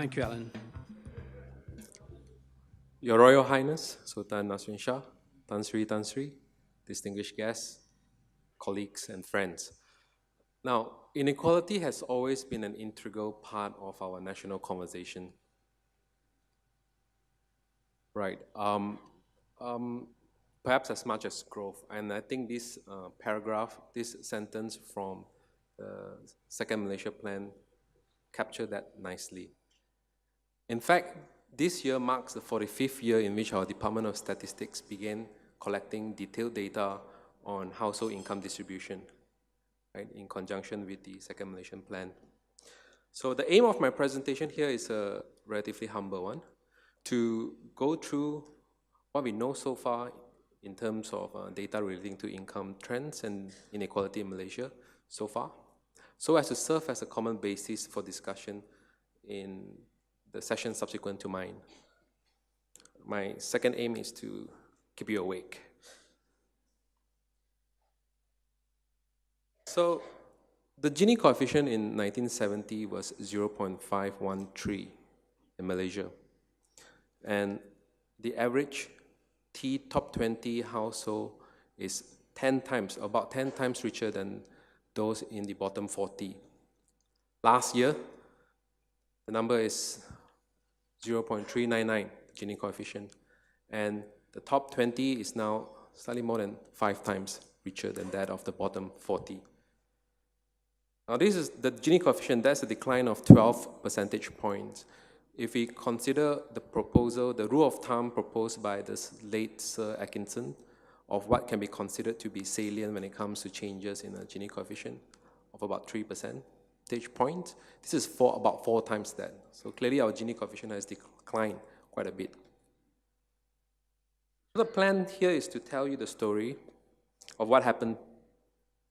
Thank you, Alan. Your Royal Highness, Sultan Nasrin Shah, Tan Sri, distinguished guests, colleagues, and friends. Now, inequality has always been an integral part of our national conversation. Right. Perhaps as much as growth. And I think this paragraph, this sentence from the Second Malaysia Plan captured that nicely. In fact, this year marks the 45th year in which our Department of Statistics began collecting detailed data on household income distribution, right, in conjunction with the Second Malaysian Plan. So the aim of my presentation here is a relatively humble one, to go through what we know so far in terms of data relating to income trends and inequality in Malaysia so far, so as to serve as a common basis for discussion in the session subsequent to mine. My second aim is to keep you awake. So the Gini coefficient in 1970 was 0.513 in Malaysia. And the average T top 20 household is 10 times, about 10 times richer than those in the bottom 40. Last year, the number is 0.399, Gini coefficient. And the top 20 is now slightly more than 5 times richer than that of the bottom 40. Now this is the Gini coefficient, that's a decline of 12 percentage points. If we consider the proposal, the rule of thumb proposed by this late Sir Atkinson of what can be considered to be salient when it comes to changes in a Gini coefficient of about 3 percentage points, this is about 4 times that. So clearly our Gini coefficient has declined quite a bit. So the plan here is to tell you the story of what happened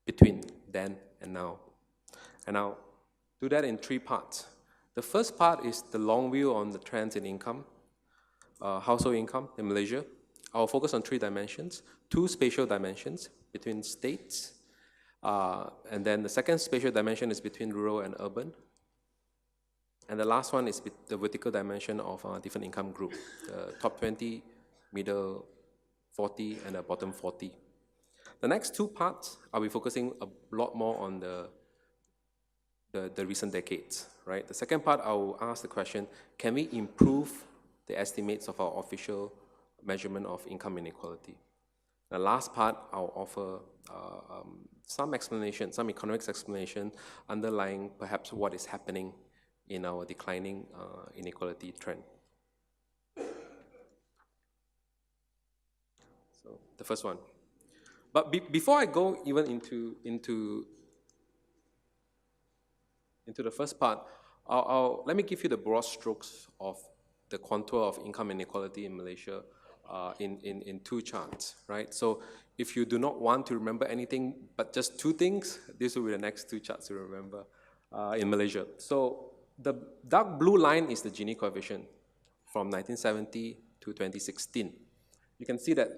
between then and now. And I'll do that in 3 parts. The first part is the long view on the trends in income, household income in Malaysia. I'll focus on 3 dimensions, 2 spatial dimensions between states, and then the second spatial dimension is between rural and urban. And the last one is the vertical dimension of different income group, the top 20, middle 40, and the bottom 40. The next 2 parts, I'll be focusing a lot more on the recent decades, right? The second part, I will ask the question, can we improve the estimates of our official measurement of income inequality? The last part, I'll offer some explanation, some economics explanation underlying perhaps what is happening in our declining inequality trend. So the first one. But before I go even into the first part, let me give you the broad strokes of the contour of income inequality in Malaysia in 2 charts, right? So if you do not want to remember anything but just 2 things, this will be the next 2 charts to remember in Malaysia. So the dark blue line is the Gini coefficient from 1970 to 2016. You can see that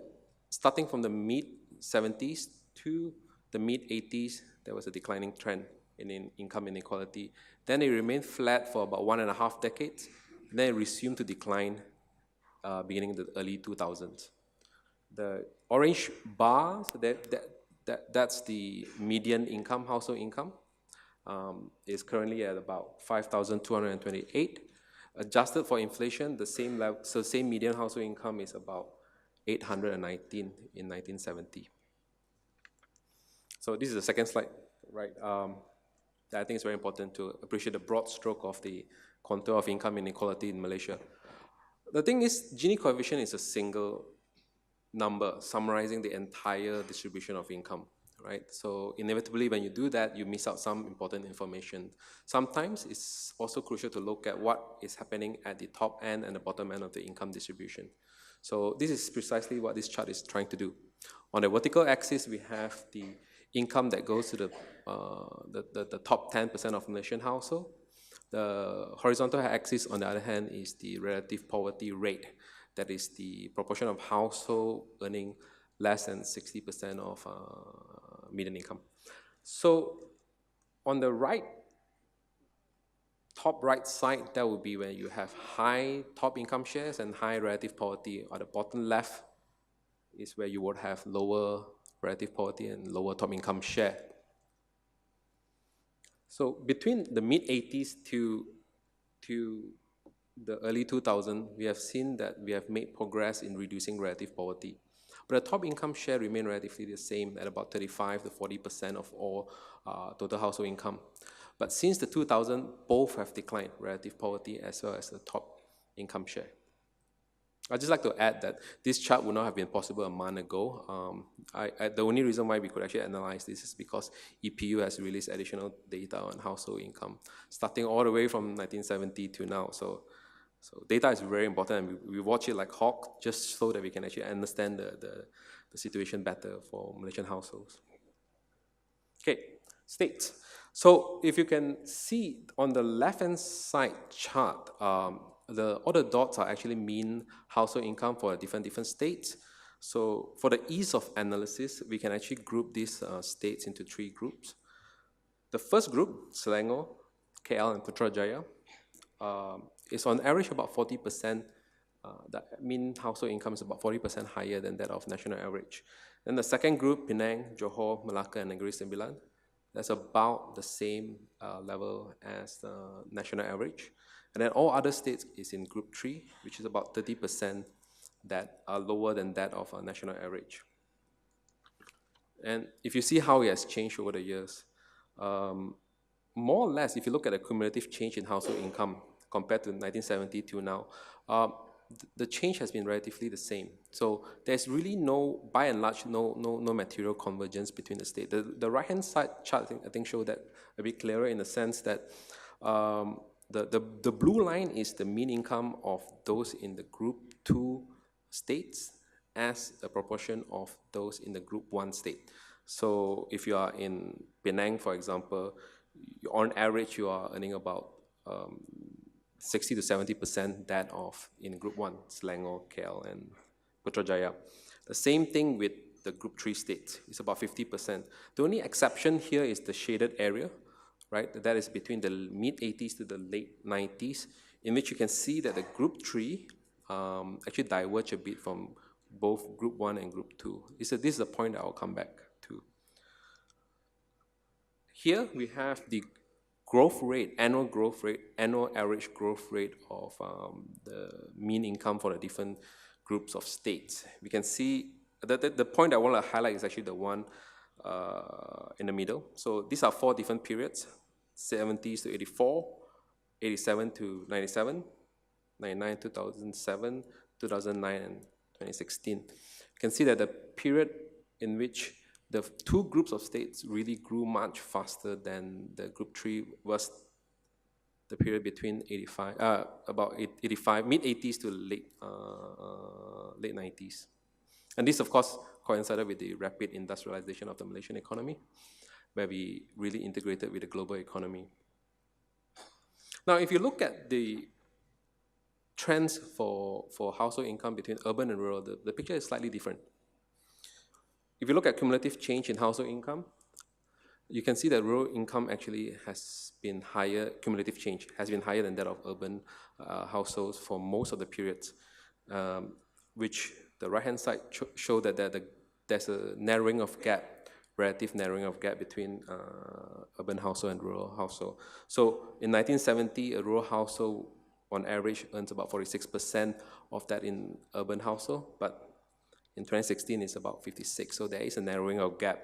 starting from the mid-70s to the mid-80s, there was a declining trend in income inequality. Then it remained flat for about 1.5 decades, and then it resumed to decline beginning in the early 2000s. The orange bar, so that's the median income, household income, is currently at about 5,228. Adjusted for inflation, the same level, so same median household income is about 819 in 1970. So this is the second slide, right? I think it's very important to appreciate the broad stroke of the contour of income inequality in Malaysia. The thing is, Gini coefficient is a single number summarizing the entire distribution of income, right? So inevitably, when you do that, you miss out some important information. Sometimes it's also crucial to look at what is happening at the top end and the bottom end of the income distribution. So this is precisely what this chart is trying to do. On the vertical axis, we have the income that goes to the top 10% of Malaysian household. The horizontal axis, on the other hand, is the relative poverty rate. That is the proportion of household earning less than 60% of median income. So on the right top right side, that would be where you have high top income shares and high relative poverty. At the bottom left is where you would have lower relative poverty and lower top income share. So between the mid-80s to the early 2000s, we have seen that we have made progress in reducing relative poverty. But the top income share remained relatively the same at about 35 to 40% of all total household income. But since the 2000s, both have declined, relative poverty as well as the top income share. I'd just like to add that this chart would not have been possible a month ago. The only reason why we could actually analyze this is because EPU has released additional data on household income, starting all the way from 1970 to now. So data is very important, and we watch it like hawk just so that we can actually understand the situation better for Malaysian households. Okay, states. So if you can see on the left-hand side chart, all the dots are actually mean household income for different states. So for the ease of analysis, we can actually group these states into 3 groups. The first group, Selangor, KL, and Putrajaya, is on average about 40%. That mean household income is about 40% higher than that of national average. Then the second group, Penang, Johor, Malacca, and Negeri Sembilan, that's about the same level as the national average. And then all other states is in group 3, which is about 30% that are lower than that of a national average. And if you see how it has changed over the years, more or less, if you look at the cumulative change in household income compared to 1970 to now, the change has been relatively the same. So there's really no, by and large, no material convergence between the states. The right-hand side chart, I think show that a bit clearer in the sense that the blue line is the mean income of those in the group 2 states as a proportion of those in the group 1 state. So if you are in Penang, for example, on average you are earning about 60 to 70% that of in group 1, Selangor, KL, and Putrajaya. The same thing with the group 3 states, it's about 50%. The only exception here is the shaded area, right? That is between the mid-80s to the late 90s, in which you can see that the group 3 actually diverge a bit from both group 1 and group 2. This is a point that I'll come back to. Here we have the growth rate, annual average growth rate of the mean income for the different groups of states. We can see the point I want to highlight is actually the one in the middle. So these are 4 different periods: 70s to 84, 87 to 97, 99, 2007, 2009, and 2016. You can see that the period in which the 2 groups of states really grew much faster than the group 3 was the period between about 85, mid-80s to late 90s. And this, of course, coincided with the rapid industrialization of the Malaysian economy, where we really integrated with the global economy. Now, if you look at the trends for household income between urban and rural, the picture is slightly different. If you look at cumulative change in household income, you can see that rural income actually has been higher, cumulative change has been higher than that of urban households for most of the periods, which the right-hand side show that there's a narrowing of gap, relative narrowing of gap between urban household and rural household. So in 1970, a rural household on average earns about 46% of that in urban household, but in 2016, it's about 56, so there is a narrowing of gap.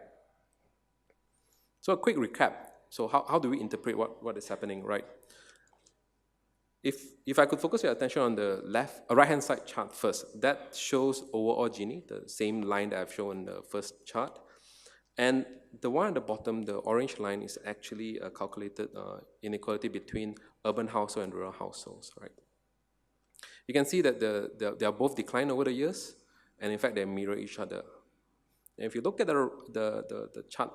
So a quick recap. So how do we interpret what is happening, right? If I could focus your attention on the right-hand side chart first, that shows overall Gini, the same line that I've shown in the first chart. And the one at the bottom, the orange line, is actually a calculated inequality between urban household and rural households, right? You can see that they are both declined over the years, and in fact, they mirror each other. And if you look at the chart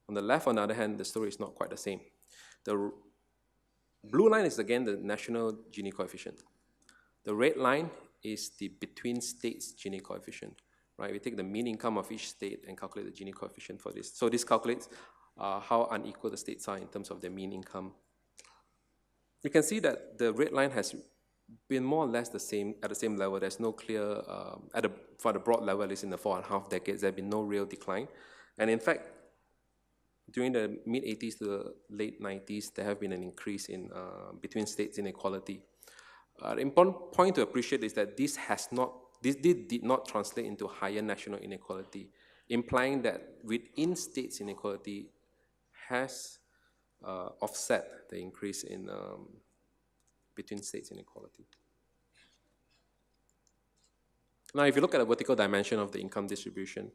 on the left, on the other hand, the story is not quite the same. The blue line is again the national Gini coefficient. The red line is the between states Gini coefficient, right? We take the mean income of each state and calculate the Gini coefficient for this. So this calculates how unequal the states are in terms of their mean income. You can see that the red line has been more or less the same at the same level. There's no clear for the broad level, at least in the 4.5 decades, there's been no real decline. And in fact, during the mid-80s to the late 90s, there have been an increase in between states inequality. The important point to appreciate is that this did not translate into higher national inequality, implying that within states inequality has offset the increase in between states inequality. Now, if you look at the vertical dimension of the income distribution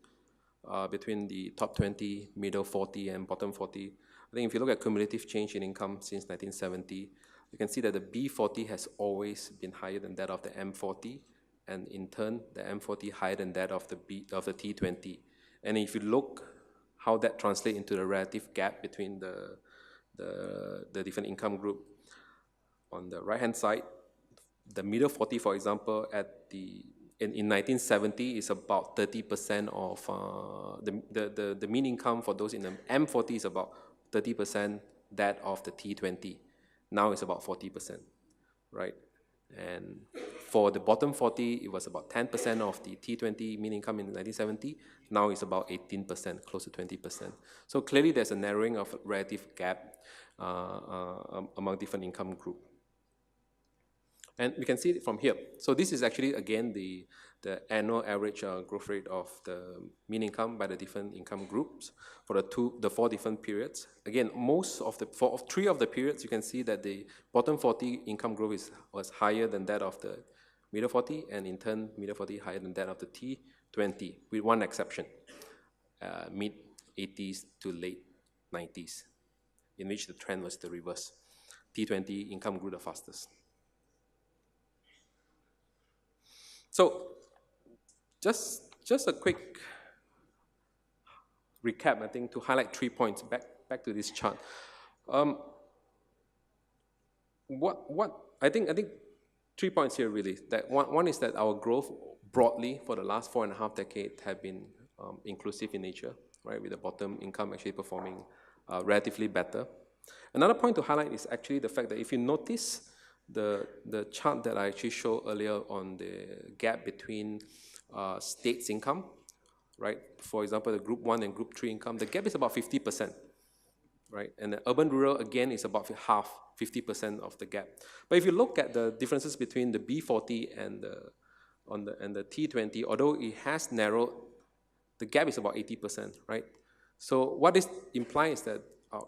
between the top 20, middle 40, and bottom 40, I think if you look at cumulative change in income since 1970, you can see that the B40 has always been higher than that of the M40, and in turn, the M40 higher than that of the T20. And if you look how that translates into the relative gap between the different income group, on the right-hand side, the middle 40, for example, in 1970 is about 30% of the mean income for those in the M40 is about 30% that of the T20. Now it's about 40%, right? And for the bottom 40, it was about 10% of the T20 mean income in 1970. Now it's about 18%, close to 20%. So clearly there's a narrowing of relative gap among different income groups. And we can see it from here. So this is actually, again, the annual average growth rate of the mean income by the different income groups for the 4 different periods. Again, for 3 of the periods, you can see that the bottom 40 income growth was higher than that of the middle 40, and in turn, middle 40 higher than that of the T20, with one exception, mid-80s to late 90s, in which the trend was the reverse. T20 income grew the fastest. So, just a quick recap, I think, to highlight 3 points back to this chart. I think 3 points here really. That one is that our growth broadly for the last 4.5 decades have been inclusive in nature, right? With the bottom income actually performing relatively better. Another point to highlight is actually the fact that if you notice the chart that I actually showed earlier on the gap between states income, right? For example, the group 1 and group 3 income, the gap is about 50%, right? And the urban rural, again, is about half, 50% of the gap. But if you look at the differences between the B40 and the T20, although it has narrowed, the gap is about 80%, right? So what this implies is that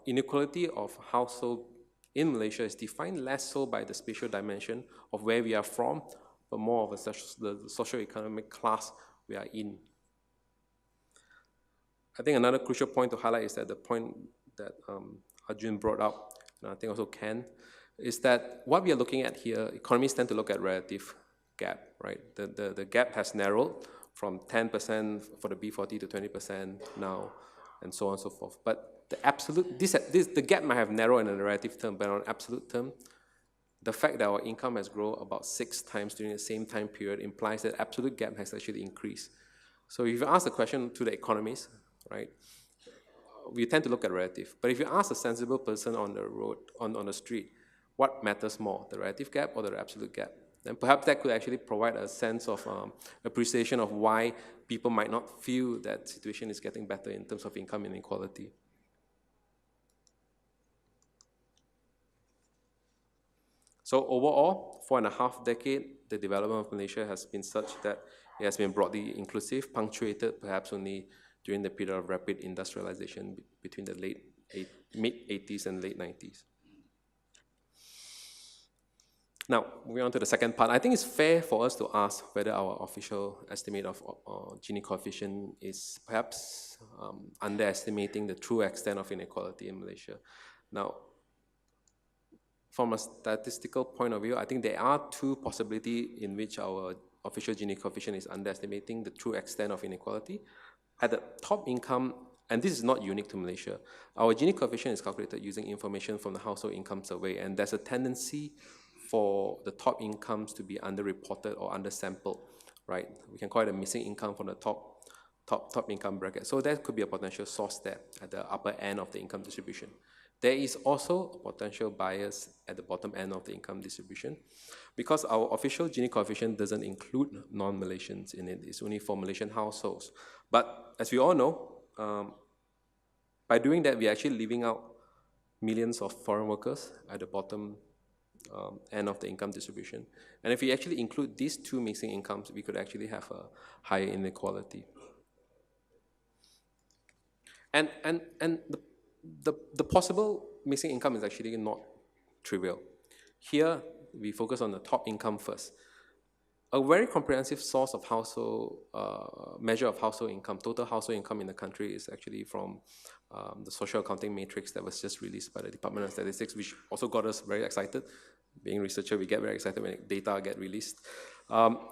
inequality of household in Malaysia is defined less so by the spatial dimension of where we are from, but more of the socio-economic class we are in. I think another crucial point to highlight is that the point that Arjun brought up, and I think also Ken, is that what we are looking at here, economists tend to look at relative gap, right? The gap has narrowed from 10% for the B40 to 20% now, and so on and so forth. But the absolute, the gap might have narrowed in a relative term, but on an absolute term, the fact that our income has grown about 6 times during the same time period implies that absolute gap has actually increased. So if you ask the question to the economists, right, we tend to look at relative. But if you ask a sensible person on the road, on the street, what matters more, the relative gap or the absolute gap? Then perhaps that could actually provide a sense of appreciation of why people might not feel that situation is getting better in terms of income inequality. So overall, 4.5 decades, the development of Malaysia has been such that it has been broadly inclusive, punctuated perhaps only during the period of rapid industrialization between the mid-80s and late 90s. Now, moving on to the second part, I think it's fair for us to ask whether our official estimate of Gini coefficient is perhaps underestimating the true extent of inequality in Malaysia. Now, from a statistical point of view, I think there are 2 possibilities in which our official Gini coefficient is underestimating the true extent of inequality. At the top income, and this is not unique to Malaysia, our Gini coefficient is calculated using information from the household income survey, and there's a tendency for the top incomes to be underreported or undersampled, right? We can call it a missing income from the top income bracket. So that could be a potential source there at the upper end of the income distribution. There is also a potential bias at the bottom end of the income distribution because our official Gini coefficient doesn't include non-Malaysians in it. It's only for Malaysian households. But as we all know, by doing that, we're actually leaving out millions of foreign workers at the bottom end of the income distribution. And if we actually include these two missing incomes, we could actually have a higher inequality. And the possible missing income is actually not trivial. Here, we focus on the top income first. A very comprehensive source of household, measure of household income, total household income in the country is actually from the social accounting matrix that was just released by the Department of Statistics, which also got us very excited. Being a researcher, we get very excited when data get released.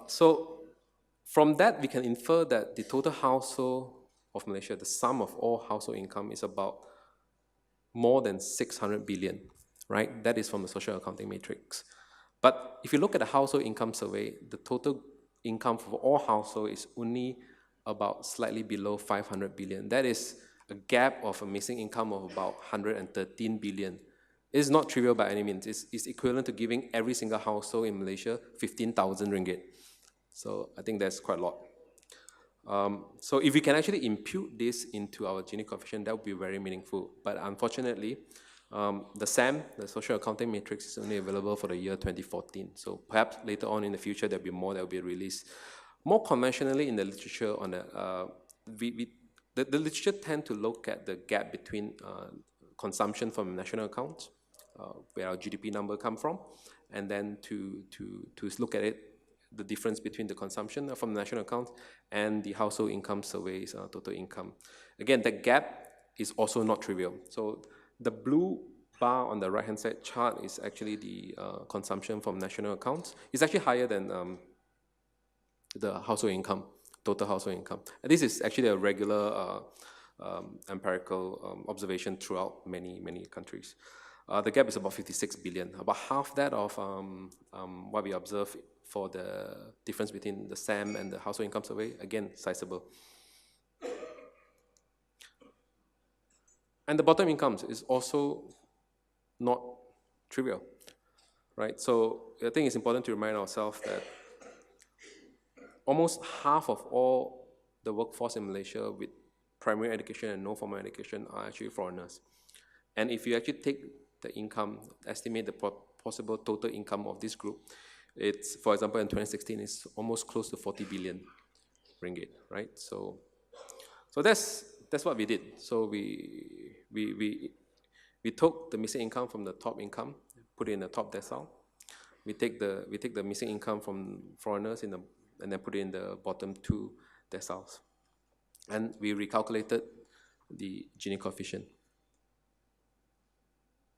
So from that, we can infer that the total household of Malaysia, the sum of all household income is about more than 600 billion, right? That is from the social accounting matrix. But if you look at the household income survey, the total income for all households is only about slightly below 500 billion. That is a gap of a missing income of about 113 billion. It's not trivial by any means. It's equivalent to giving every single household in Malaysia 15,000 ringgit. So I think that's quite a lot. So if we can actually impute this into our Gini coefficient, that would be very meaningful. But unfortunately, the SAM, the social accounting matrix, is only available for the year 2014. So perhaps later on in the future, there'll be more that will be released. More conventionally in the literature, on the literature tend to look at the gap between consumption from national accounts, where our GDP number come from, and then to look at it, the difference between the consumption from the national account and the household income surveys, total income. Again, that gap is also not trivial. So the blue bar on the right-hand side chart is actually the consumption from national accounts. It's actually higher than the household income, total household income. And this is actually a regular empirical observation throughout many countries. The gap is about 56 billion, about half that of what we observe for the difference between the SAM and the household income survey. Again, sizable. And the bottom incomes is also not trivial, right? So I think it's important to remind ourselves that almost half of all the workforce in Malaysia with primary education and no formal education are actually foreigners. And if you actually take the income, estimate the possible total income of this group, it's, for example, in 2016, it's almost close to 40 billion ringgit, right? So that's what we did. So we took the missing income from the top income, put it in the top decile. We take the missing income from foreigners and then put it in the bottom two deciles. And we recalculated the Gini coefficient.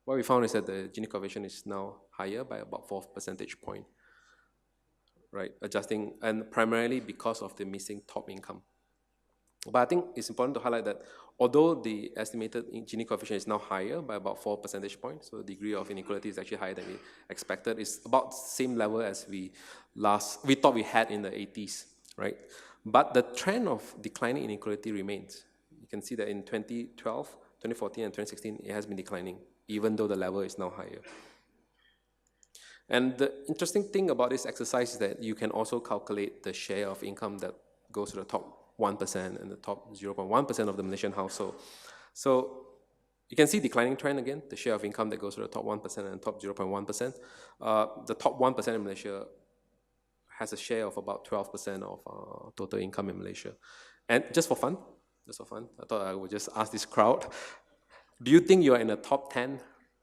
What we found is that the Gini coefficient is now higher by about 4 percentage points, right? Adjusting, and primarily because of the missing top income. But I think it's important to highlight that although the estimated Gini coefficient is now higher by about 4 percentage points, so the degree of inequality is actually higher than we expected. It's about the same level as we thought we had in the 80s, right? But the trend of declining inequality remains. You can see that in 2012, 2014, and 2016, it has been declining, even though the level is now higher. And the interesting thing about this exercise is that you can also calculate the share of income that goes to the top 1% and the top 0.1% of the Malaysian household. So you can see declining trend again, the share of income that goes to the top 1% and top 0.1%. The top 1% in Malaysia has a share of about 12% of total income in Malaysia. And just for fun, I thought I would just ask this crowd, do you think you are in the top 10,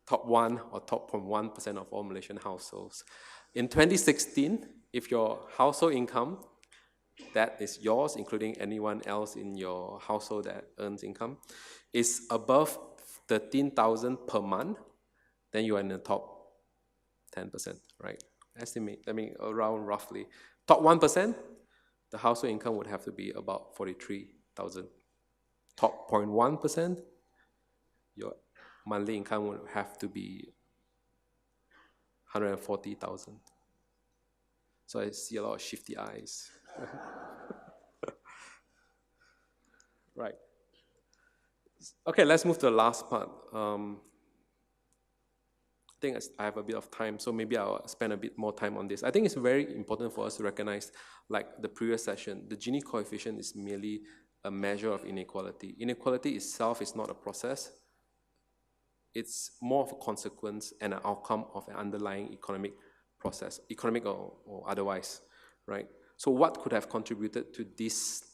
top 1, or top 0.1% of all Malaysian households? In 2016, if your household income, that is yours, including anyone else in your household that earns income, is above 13,000 per month, then you are in the top 10%, right? Estimate, around roughly. Top 1%, the household income would have to be about 43,000. Top 0.1%, your monthly income would have to be 140,000. So I see a lot of shifty eyes. Right. Okay, let's move to the last part. think I have a bit of time, so maybe I'll spend a bit more time on this. I think it's very important for us to recognize, like the previous session, the Gini coefficient is merely a measure of inequality. Inequality itself is not a process. It's more of a consequence and an outcome of an underlying economic process, economic or otherwise, right? So what could have contributed to this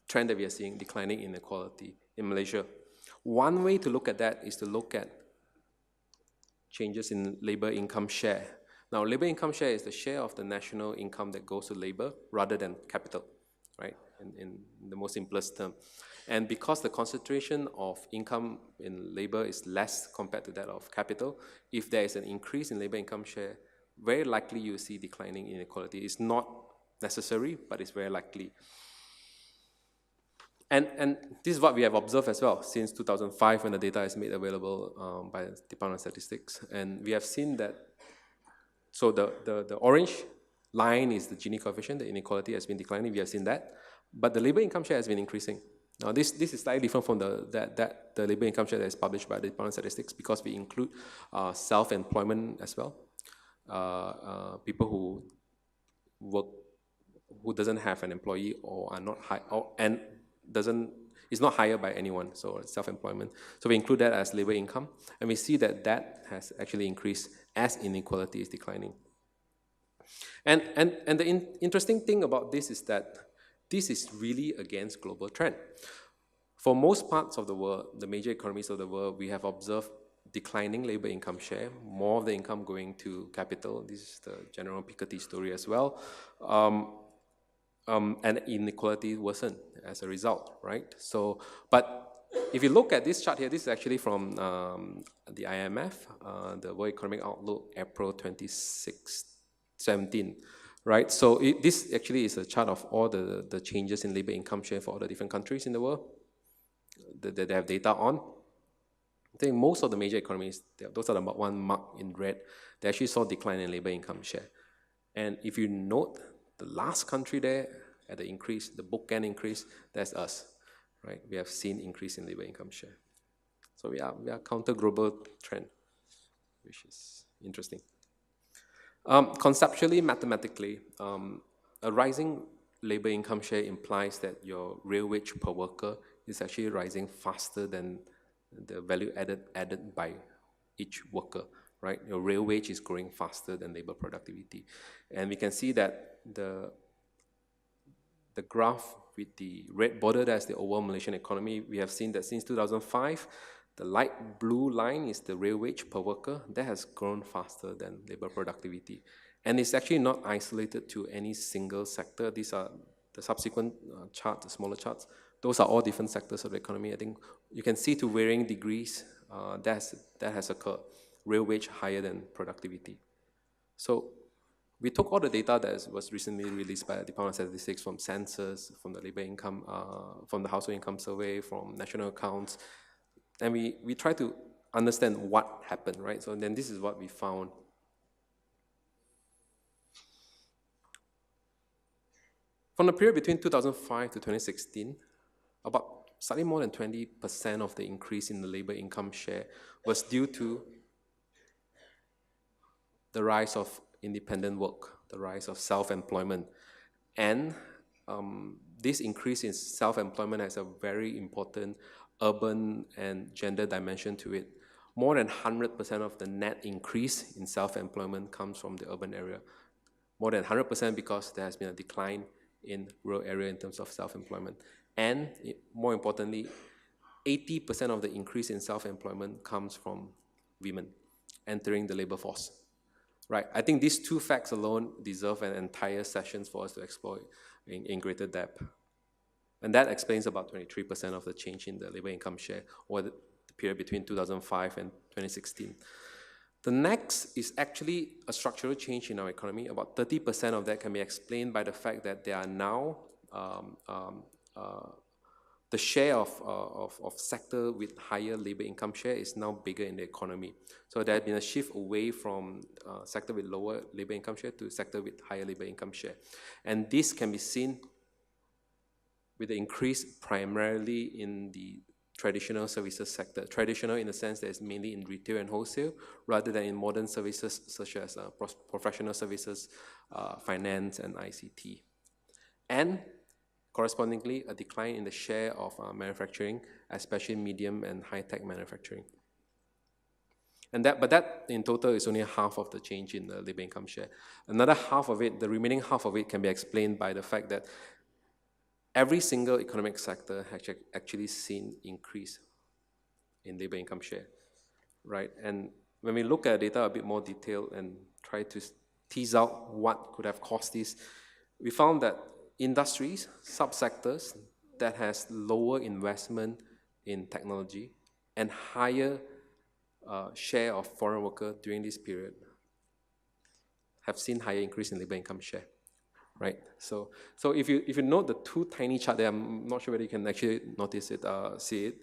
trend that we are seeing, declining inequality in Malaysia? One way to look at that is to look at changes in labor income share. Now, labor income share is the share of the national income that goes to labor rather than capital, right? In the most simplest term. And because the concentration of income in labor is less compared to that of capital, if there is an increase in labor income share, very likely you see declining inequality. It's not necessary, but it's very likely. And this is what we have observed as well since 2005 when the data is made available by the Department of Statistics. And we have seen that, so the orange line is the Gini coefficient, the inequality has been declining, we have seen that. But the labor income share has been increasing. Now this is slightly different from the labor income share that is published by the Department of Statistics because we include self-employment as well. People who work, who doesn't have an employee or are not high, is not hired by anyone, so self-employment. So we include that as labor income, and we see that that has actually increased as inequality is declining. And the interesting thing about this is that this is really against global trend. For most parts of the world, the major economies of the world, we have observed declining labor income share, more of the income going to capital. This is the General Piketty story as well. And inequality worsened as a result, right? So, but if you look at this chart here, this is actually from the IMF, the World Economic Outlook, April 2017, right? So this actually is a chart of all the changes in labor income share for all the different countries in the world that they have data on. I think most of the major economies, those are the one marked in red, they actually saw decline in labor income share. And if you note, the last country there at the increase, the bookend increase, that's us, right? We have seen increase in labor income share. So we are counter global trend, which is interesting. Conceptually, mathematically, a rising labor income share implies that your real wage per worker is actually rising faster than the value added by each worker, right? Your real wage is growing faster than labor productivity. And we can see that the graph with the red border, that's the overall Malaysian economy, we have seen that since 2005, the light blue line is the real wage per worker. That has grown faster than labor productivity. And it's actually not isolated to any single sector. These are the subsequent charts, the smaller charts. Those are all different sectors of the economy. I think you can see to varying degrees that has occurred. Real wage higher than productivity. So we took all the data that was recently released by the Department of Statistics from census, from the labor income, from the household income survey, from national accounts, and we try to understand what happened, right? So then this is what we found. From the period between 2005 to 2016, about slightly more than 20% of the increase in the labor income share was due to the rise of independent work, the rise of self-employment. And this increase in self-employment has a very important urban and gender dimension to it. More than 100% of the net increase in self-employment comes from the urban area. More than 100% because there has been a decline in rural area in terms of self-employment. And more importantly, 80% of the increase in self-employment comes from women entering the labor force. Right, I think these two facts alone deserve an entire session for us to explore in greater depth. And that explains about 23% of the change in the labor income share over the period between 2005 and 2016. The next is actually a structural change in our economy. About 30% of that can be explained by the fact that there are now the share of sector with higher labor income share is now bigger in the economy. So there has been a shift away from sector with lower labor income share to sector with higher labor income share. And this can be seen with the increase primarily in the traditional services sector. Traditional in the sense that it's mainly in retail and wholesale, rather than in modern services such as professional services, finance, and ICT. And correspondingly, a decline in the share of manufacturing, especially medium and high-tech manufacturing. But that in total is only half of the change in the labor income share. Another half of it, the remaining half of it, can be explained by the fact that every single economic sector has actually seen increase in labor income share, right? And when we look at data a bit more detailed and try to tease out what could have caused this, we found that industries, subsectors that has lower investment in technology and higher share of foreign workers during this period have seen higher increase in labor income share, right? So if you note the two tiny charts there, I'm not sure whether you can actually notice it, see it.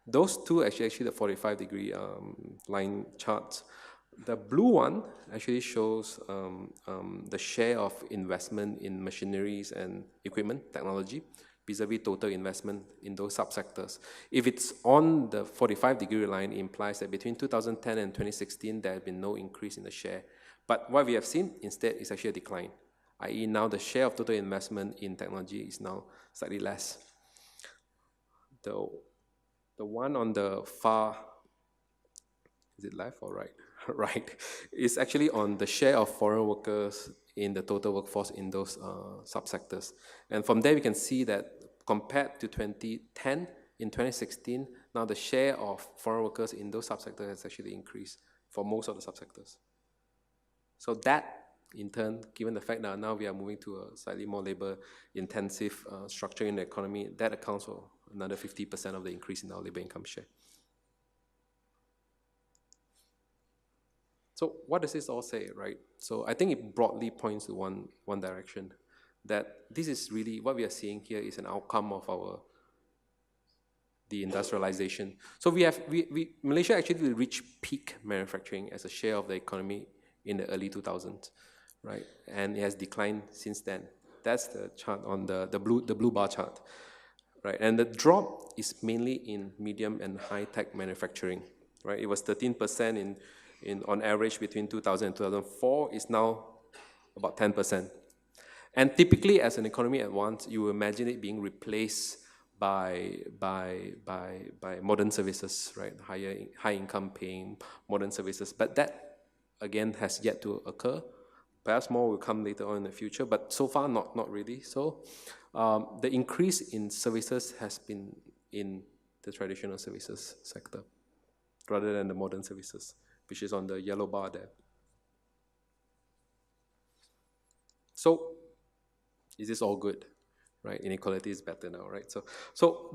Those two actually the 45-degree line charts. The blue one actually shows the share of investment in machineries and equipment, technology, vis-a-vis total investment in those subsectors. If it's on the 45-degree line, it implies that between 2010 and 2016, there has been no increase in the share. But what we have seen instead is actually a decline, i.e. now the share of total investment in technology is now slightly less. The one on the far, is it left or right? Right, is actually on the share of foreign workers in the total workforce in those subsectors. And from there, we can see that compared to 2010, in 2016, now the share of foreign workers in those subsectors has actually increased for most of the subsectors. So that, in turn, given the fact that now we are moving to a slightly more labor-intensive structure in the economy, that accounts for another 50% of the increase in our labor income share. So what does this all say, right? So I think it broadly points to one direction, that this is really, what we are seeing here is an outcome of the industrialization. So Malaysia actually reached peak manufacturing as a share of the economy in the early 2000s, right? And it has declined since then. That's the chart on the blue bar chart, right? And the drop is mainly in medium and high-tech manufacturing, right? It was 13% on average between 2000 and 2004, is now about 10%. And typically, as an economy at once, you will imagine it being replaced by modern services, right? High income paying modern services. But that, again, has yet to occur. Perhaps more will come later on in the future, but so far, not really. So the increase in services has been in the traditional services sector, rather than the modern services, which is on the yellow bar there. So, is this all good, right? Inequality is better now, right? So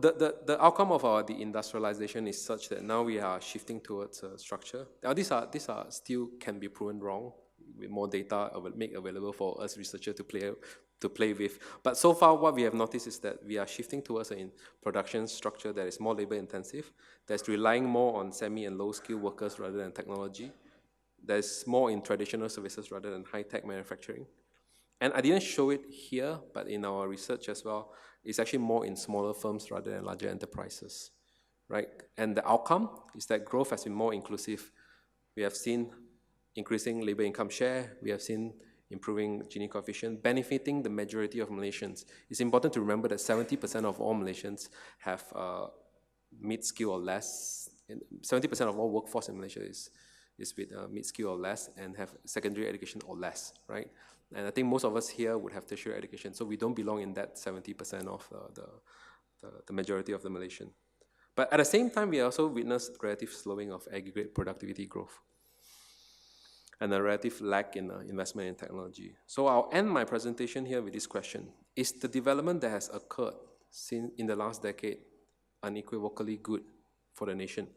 the outcome of the industrialization is such that now we are shifting towards a structure. Now these are still can be proven wrong with more data make available for us researchers to play with. But so far, what we have noticed is that we are shifting towards a production structure that is more labor intensive, that's relying more on semi and low skill workers rather than technology. There's more in traditional services rather than high-tech manufacturing. And I didn't show it here, but in our research as well, it's actually more in smaller firms rather than larger enterprises, right? And the outcome is that growth has been more inclusive. We have seen increasing labor income share. We have seen improving Gini coefficient, benefiting the majority of Malaysians. It's important to remember that 70% of all Malaysians have mid-skill or less. 70% of all workforce in Malaysia is with mid-skill or less and have secondary education or less, right? And I think most of us here would have tertiary education, so we don't belong in that 70% of the majority of the Malaysian. But at the same time, we also witnessed relative slowing of aggregate productivity growth and a relative lack in investment in technology. So I'll end my presentation here with this question. Is the development that has occurred in the last decade unequivocally good for the nation?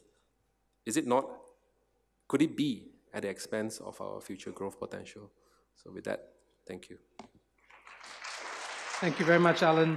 Is it not? Could it be at the expense of our future growth potential? So with that, thank you. Thank you very much, Alan.